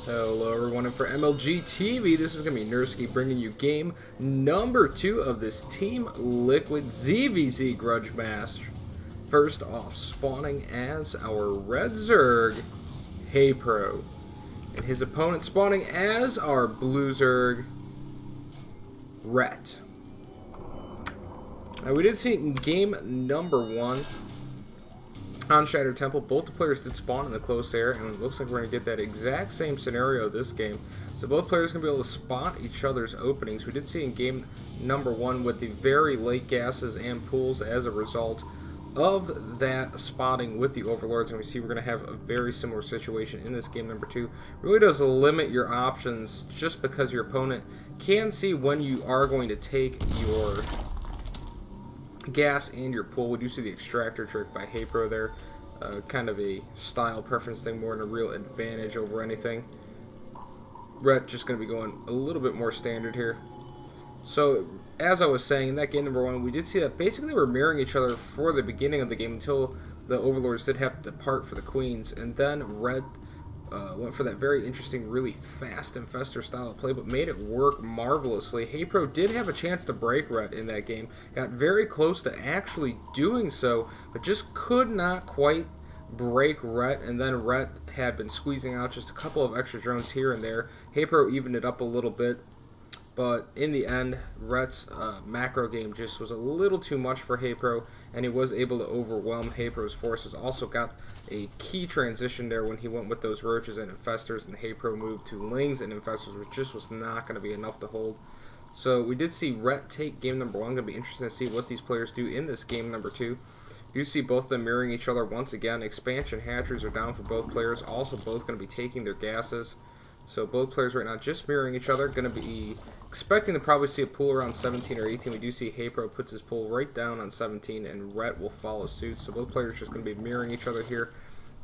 Hello everyone, and for MLG TV, this is going to be Nursky bringing you game number 2 of this Team Liquid ZVZ Grudge Match. First off, spawning as our Red Zerg, Haypro, and his opponent spawning as our Blue Zerg, Rhett. Now we did see in game number 1 on Shattered Temple, both the players did spawn in the close air, and it looks like we're going to get that exact same scenario this game. So both players are going to be able to spot each other's openings. We did see in game number 1 with the very late gases and pools as a result of that spotting with the Overlords, and we see we're going to have a very similar situation in this game number 2. It really does limit your options just because your opponent can see when you are going to take your gas and your pool. We do see the extractor trick by Haypro there. Kind of a style preference thing more than a real advantage over anything. Rhett just going to be going a little bit more standard here. So, as I was saying, in that game number 1, we did see that basically we're mirroring each other for the beginning of the game until the Overlords did have to depart for the Queens, and then Rhett went for that very interesting, really fast infester style of play, but made it work marvelously. Haypro did have a chance to break Rhett in that game, got very close to actually doing so, but just could not quite break Rhett, and then Rhett had been squeezing out just a couple of extra drones here and there. Haypro evened it up a little bit, but in the end, Rhett's macro game just was a little too much for Haypro, and he was able to overwhelm Haypro's forces. Also got a key transition there when he went with those roaches and infestors, and Haypro moved to lings and infestors, which just was not going to be enough to hold. So we did see Rhett take game number 1. Going to be interesting to see what these players do in this game number 2. You see both of them mirroring each other once again. Expansion hatcheries are down for both players. Also both going to be taking their gases. So both players right now just mirroring each other. Going to be expecting to probably see a pool around 17 or 18. We do see Haypro puts his pool right down on 17, and Rhett will follow suit. So both players just going to be mirroring each other here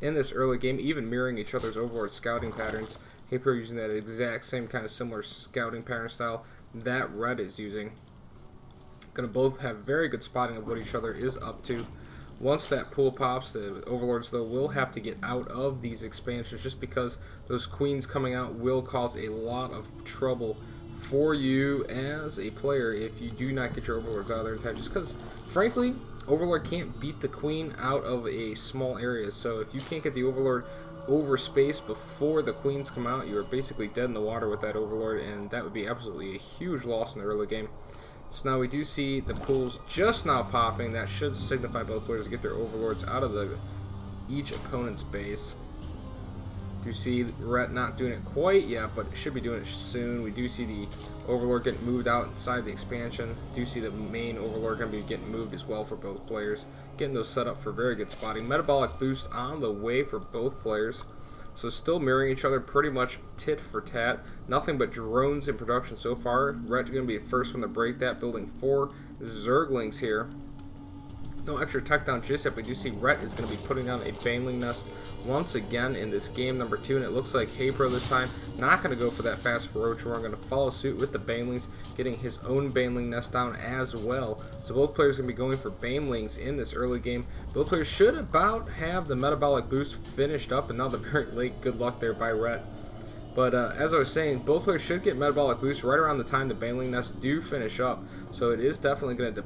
in this early game, even mirroring each other's Overlord scouting patterns. Haypro using that exact same kind of similar scouting pattern style that Rhett is using. Going to both have very good spotting of what each other is up to. Once that pool pops, the Overlords, though, will have to get out of these expansions just because those Queens coming out will cause a lot of trouble for you as a player if you do not get your Overlords out of there in time. Just because, frankly, Overlord can't beat the Queen out of a small area. So if you can't get the Overlord over space before the Queens come out, you are basically dead in the water with that Overlord, and that would be absolutely a huge loss in the early game. So now we do see the pools just now popping. That should signify both players get their Overlords out of each opponent's base. Do see Rhett not doing it quite yet, but should be doing it soon. We do see the Overlord getting moved out inside the expansion. Do see the main Overlord going to be getting moved as well for both players. Getting those set up for very good spotting. Metabolic boost on the way for both players. So still mirroring each other pretty much tit for tat. Nothing but drones in production so far. Rhett's going to be the first one to break that, building 4 Zerglings here. No extra tech down just yet, but we do see Rhett is going to be putting down a Baneling nest once again in this game number 2, and it looks like Haypro this time not going to go for that fast roach roar. Going to follow suit with the Banelings, getting his own Baneling nest down as well. So both players are going to be going for Banelings in this early game. Both players should about have the metabolic boost finished up, and now the very late good luck there by Rhett. But as I was saying, both players should get metabolic boost right around the time the Baneling nests do finish up. So it is definitely going to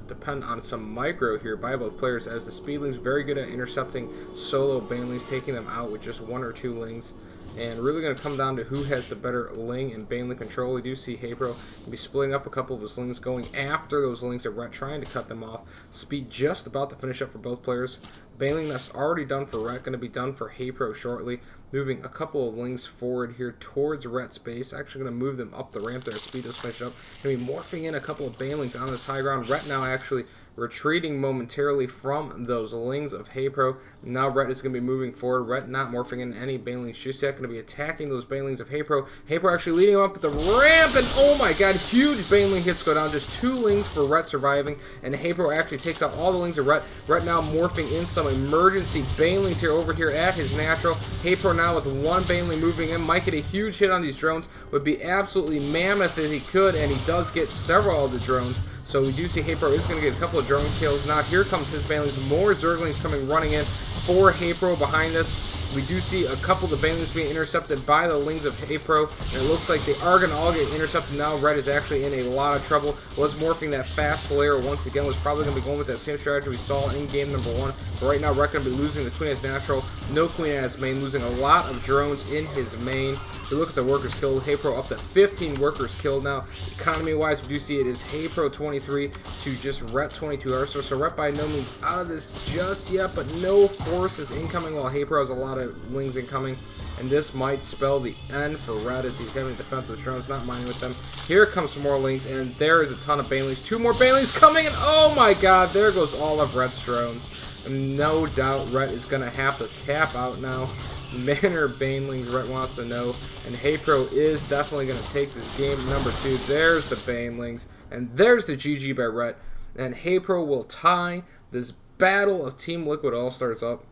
depend on some micro here by both players, as the Speedlings very good at intercepting solo Banelings, taking them out with just 1 or 2 lings, and really going to come down to who has the better ling and Baneling control. We do see Haypro be splitting up a couple of his lings, going after those lings and Rhett trying to cut them off. Speed just about to finish up for both players. Baneling that's already done for Rhett, going to be done for Haypro shortly. Moving a couple of lings forward here towards Rhett's base. Actually going to move them up the ramp there. Speed does finish up. Going to be morphing in a couple of Banelings on this high ground. Rhett now actually retreating momentarily from those lings of Haypro. Now Rhett is going to be moving forward. Rhett not morphing in any Banelings just yet. Going to be attacking those Banelings of Haypro. Haypro actually leading him up the ramp, and oh my god, huge Baneling hits go down. Just 2 lings for Rhett surviving, and Haypro actually takes out all the lings of Rhett. Rhett now morphing in some emergency Banelings here over here at his natural. Haypro now with 1 Baneling moving in. Might get a huge hit on these drones. Would be absolutely mammoth if he could, and he does get several of the drones. So we do see Haypro is going to get a couple of drone kills. Now here comes his Banelings. More Zerglings coming running in for Haypro behind this. We do see a couple of the banelings being intercepted by the Lings of Haypro, and it looks like they are going to all get intercepted now. Red is actually in a lot of trouble. Was morphing that fast layer once again. Was probably going to be going with that same strategy we saw in game number 1. But right now, Red going to be losing the Queen as natural. No Queen as main, losing a lot of drones in his main. If you look at the workers killed, Haypro up to 15 workers killed now. Economy-wise, we do see it is Haypro 23 to just Ret 22. So Ret by no means out of this just yet, but no forces incoming while Haypro has a lot of Lings incoming. And this might spell the end for Red as he's having defensive drones, not mining with them. Here comes some more Lings, and there is a ton of Banelings. 2 more Banelings coming, and oh my god, there goes all of Red's drones. And no doubt Red is going to have to tap out now. Manor Banelings, Ret wants to know. And Haypro is definitely going to take this game. Number 2, there's the Banelings. And there's the GG by Ret. And Haypro will tie this battle of Team Liquid All-Stars up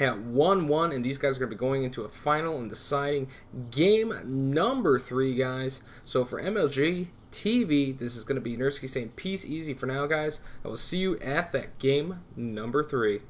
at 1-1, and these guys are going to be going into a final and deciding game number 3, guys. So for MLG TV, this is going to be Nursky saying peace easy for now, guys. I will see you at that game number 3.